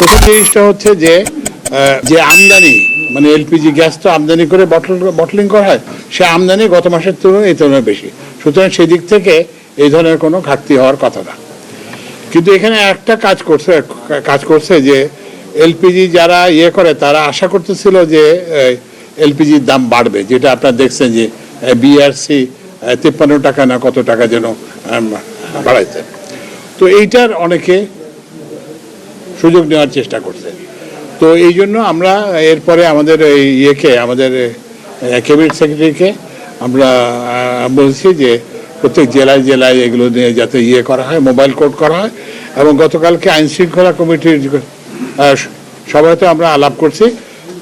প্রথম জিনিসটা হচ্ছে যে যে আমদানি মানে এলপিজি গ্যাস তো আমদানি করে বটলিং করা হয়, সে আমদানি গত মাসের তুলনায় এই তুলনায় বেশি, সুতরাং সেদিক থেকে এই ধরনের কোনো ঘাটতি হওয়ার কথা না। কিন্তু এখানে একটা কাজ করছে যে এলপিজি যারা করে তারা আশা করতেছিল যে এলপিজির দাম বাড়বে, যেটা আপনারা দেখছেন যে বিআরসি 53 টাকা না কত টাকা যেন বাড়াইছে। তো এইটার অনেকে সুযোগ নেওয়ার চেষ্টা করছে। তো এই জন্য আমরা এরপরে আমাদের আমাদের ক্যাবিনেট সেক্রেটারিকে আমরা বলছি যে প্রত্যেক জেলায় জেলায় এগুলো নিয়ে যাতে করা হয়, মোবাইল কোর্ট করা হয়। এবং গতকালকে আইন শৃঙ্খলা কমিটির সবাইতে আমরা আলাপ করছি।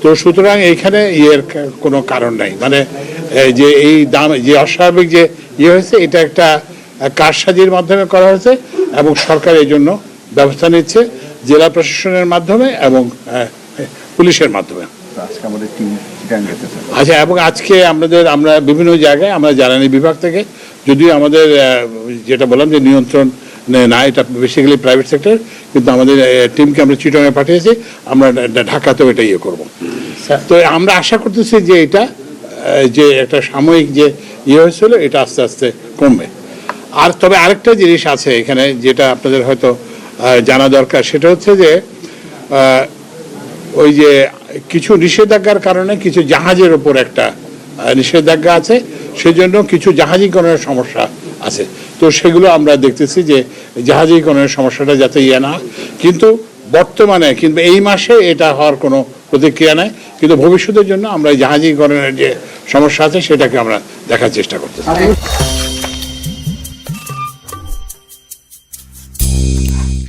তো সুতরাং এইখানে কোনো কারণ নাই, মানে যে এই দাম যে অস্বাভাবিক যে হয়েছে এটা একটা কারসাজির মাধ্যমে করা হয়েছে এবং সরকার এই জন্য ব্যবস্থা নিচ্ছে জেলা প্রশাসনের মাধ্যমে এবং পুলিশের মাধ্যমে। আচ্ছা, এবং আজকে আমরা বিভিন্ন জায়গায় আমরা জ্বালানি বিভাগ থেকে, যদিও আমাদের যেটা বললাম যে নিয়ন্ত্রণ না, এটা বেসিক্যালি প্রাইভেট সেক্টর, কিন্তু আমাদের টিমকে আমরা চিটংয়ে পাঠিয়েছি, আমরা ঢাকাতেও এটা করব। তো আমরা আশা করতেছি যে এটা যে একটা সাময়িক যে হয়েছিল এটা আস্তে আস্তে কমবে। আর তবে আরেকটা জিনিস আছে এখানে যেটা আপনাদের হয়তো জানা দরকার, সেটা হচ্ছে যে ওই যে কিছু নিষেধাজ্ঞার কারণে কিছু জাহাজের ওপর একটা নিষেধাজ্ঞা আছে, সেজন্য কিছু জাহাজীকরণের সমস্যা আছে। তো সেগুলো আমরা দেখতেছি যে জাহাজীকরণের সমস্যাটা যাতে না, কিন্তু বর্তমানে কিন্তু এই মাসে এটা হওয়ার কোনো প্রতিক্রিয়া নেই, কিন্তু ভবিষ্যতের জন্য আমরা জাহাজীকরণের যে সমস্যা আছে সেটাকে আমরা দেখার চেষ্টা করতেছি।